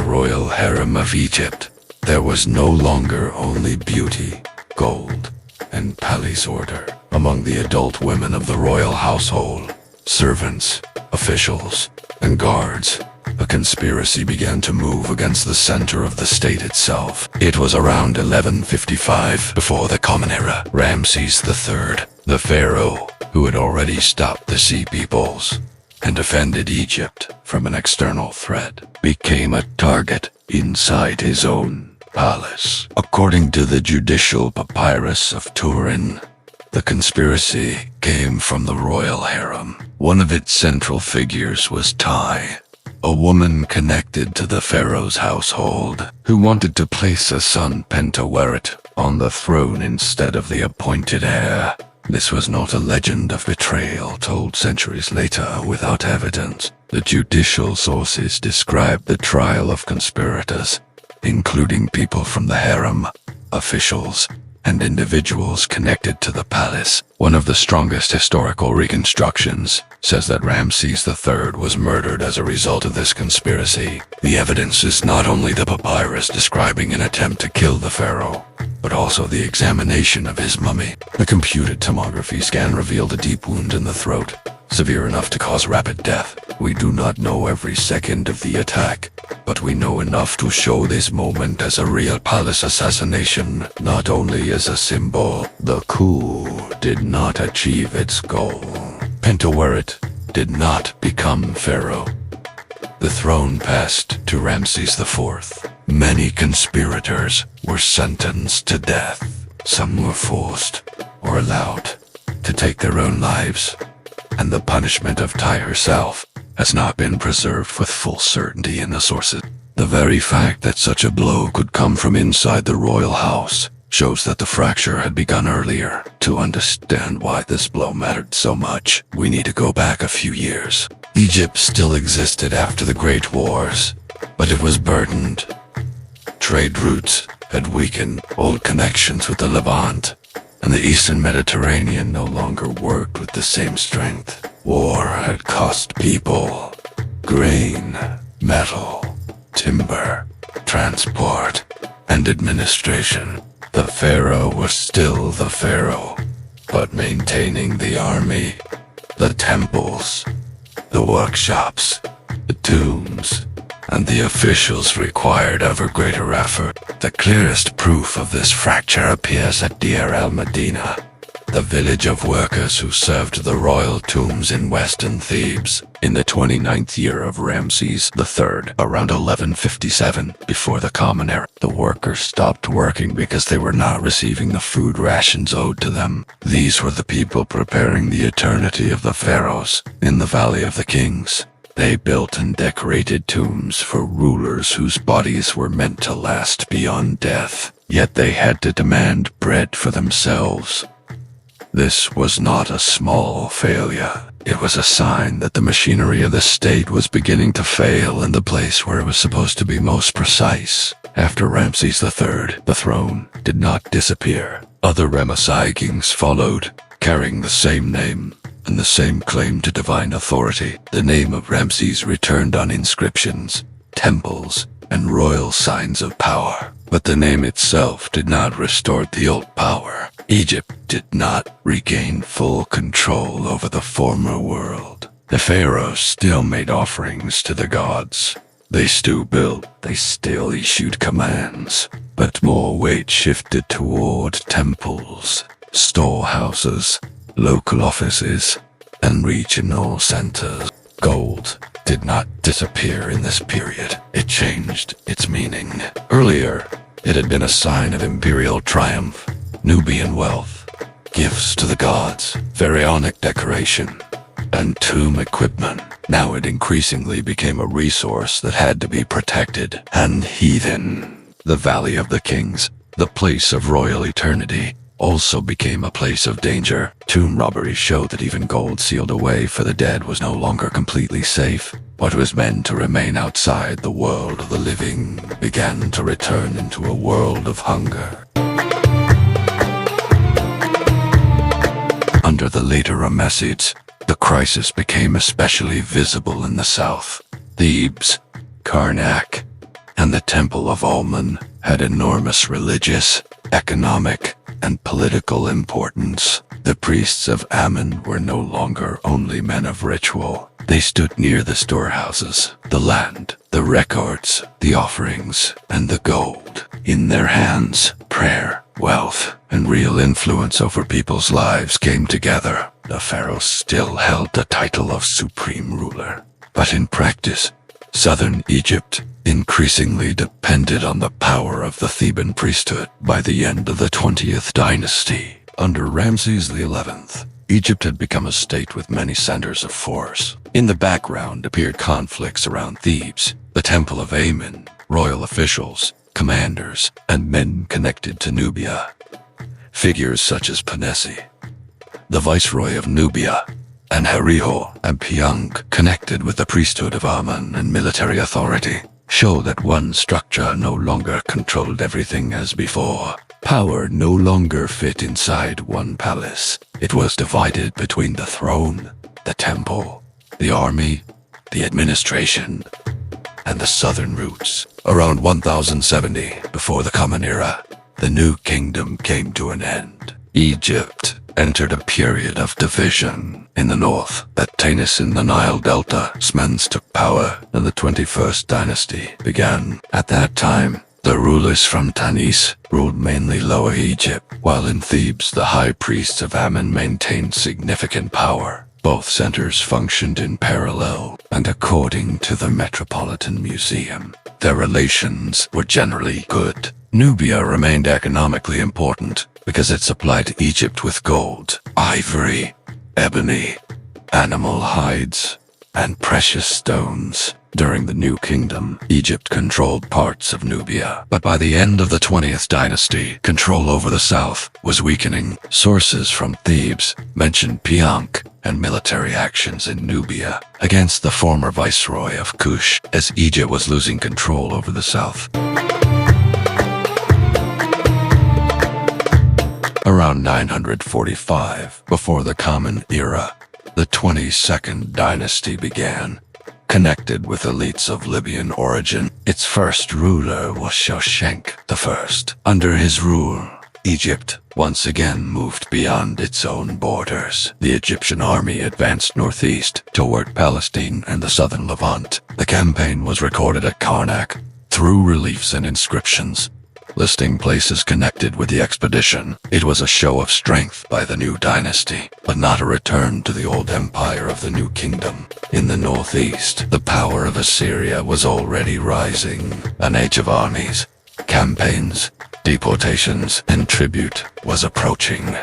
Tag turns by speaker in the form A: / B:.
A: royal harem of Egypt, there was no longer only beauty, gold, and palace order. Among the adult women of the royal household, servants, officials, and guards, a conspiracy began to move against the center of the state itself. It was around 1155 before the Common Era. Ramses III, the pharaoh, who had already stopped the Sea Peoples and defended Egypt from an external threat, became a target inside his own palace. According to the judicial papyrus of Turin, the conspiracy came from the royal harem. One of its central figures was Tai, a woman connected to the pharaoh's household, who wanted to place a son Pentaweret on the throne instead of the appointed heir. This was not a legend of betrayal told centuries later without evidence. The judicial sources describe the trial of conspirators, including people from the harem, officials, and individuals connected to the palace. One of the strongest historical reconstructions says that Ramses III was murdered as a result of this conspiracy. The evidence is not only the papyrus describing an attempt to kill the pharaoh, but also the examination of his mummy. A computed tomography scan revealed a deep wound in the throat, severe enough to cause rapid death. We do not know every second of the attack, but we know enough to show this moment as a real palace assassination, not only as a symbol. The coup did not achieve its goal. Pentaweret did not become pharaoh. The throne passed to Ramses IV. Many conspirators were sentenced to death. Some were forced or allowed to take their own lives, and the punishment of Tai herself has not been preserved with full certainty in the sources. The very fact that such a blow could come from inside the royal house shows that the fracture had begun earlier. To understand why this blow mattered so much, we need to go back a few years. Egypt still existed after the Great Wars, but it was burdened. Trade routes had weakened, old connections with the Levant and the Eastern Mediterranean no longer worked with the same strength. War had cost people grain, metal, timber, transport, and administration. The pharaoh was still the pharaoh, but maintaining the army, the temples, the workshops, the tombs, and the officials required ever greater effort. The clearest proof of this fracture appears at Deir el-Medina, the village of workers who served the royal tombs in western Thebes. In the 29th year of Ramses III, around 1157, before the Common Era, the workers stopped working because they were not receiving the food rations owed to them. These were the people preparing the eternity of the pharaohs in the Valley of the Kings. They built and decorated tombs for rulers whose bodies were meant to last beyond death, yet they had to demand bread for themselves. This was not a small failure. It was a sign that the machinery of the state was beginning to fail in the place where it was supposed to be most precise. After Ramses III, the throne did not disappear. Other Ramesside kings followed, carrying the same name and the same claim to divine authority. The name of Ramses returned on inscriptions, temples, and royal signs of power, but the name itself did not restore the old power. Egypt did not regain full control over the former world. The pharaohs still made offerings to the gods. They still built, they still issued commands, but more weight shifted toward temples, storehouses, local offices, and regional centers. Gold did not disappear in this period. It changed its meaning. Earlier, it had been a sign of imperial triumph, Nubian wealth, gifts to the gods, pharaonic decoration, and tomb equipment. Now it increasingly became a resource that had to be protected and hidden. The Valley of the Kings, the place of royal eternity, also became a place of danger. Tomb robberies showed that even gold sealed away for the dead was no longer completely safe. What was meant to remain outside the world of the living began to return into a world of hunger. Under the later Ramessids, the crisis became especially visible in the south. Thebes, Karnak, and the Temple of Amun had enormous religious, economic, and political importance. The priests of Amun were no longer only men of ritual. They stood near the storehouses, the land, the records, the offerings, and the gold. In their hands, prayer, wealth, and real influence over people's lives came together. The pharaohs still held the title of supreme ruler, but in practice, southern Egypt increasingly depended on the power of the Theban priesthood. By the end of the 20th dynasty, under Ramses XI, Egypt had become a state with many centers of force. In the background appeared conflicts around Thebes, the Temple of Amun, royal officials, commanders, and men connected to Nubia. Figures such as Panesi, the viceroy of Nubia, and Hariho and Piank, connected with the priesthood of Amun and military authority, show that one structure no longer controlled everything as before. Power no longer fit inside one palace. It was divided between the throne, the temple, the army, the administration, and the southern roots. Around 1070, before the Common Era, the new kingdom came to an end. Egypt entered a period of division. In the north, at Tanis in the Nile Delta, Smens took power, and the 21st dynasty began. At that time, the rulers from Tanis ruled mainly Lower Egypt, while in Thebes the high priests of Amun maintained significant power. Both centers functioned in parallel, and according to the Metropolitan Museum, their relations were generally good. Nubia remained economically important because it supplied Egypt with gold, ivory, ebony, animal hides, and precious stones. During the New Kingdom, Egypt controlled parts of Nubia, but by the end of the 20th dynasty, control over the south was weakening. Sources from Thebes mention Piank and military actions in Nubia against the former viceroy of Kush, as Egypt was losing control over the south. Around 945, before the Common Era, the 22nd dynasty began. Connected with elites of Libyan origin, its first ruler was Shoshenq I. Under his rule, Egypt once again moved beyond its own borders. The Egyptian army advanced northeast toward Palestine and the southern Levant. The campaign was recorded at Karnak through reliefs and inscriptions, listing places connected with the expedition. It was a show of strength by the new dynasty, but not a return to the old empire of the new kingdom. In the northeast, the power of Assyria was already rising. An age of armies, campaigns, deportations, and tribute was approaching.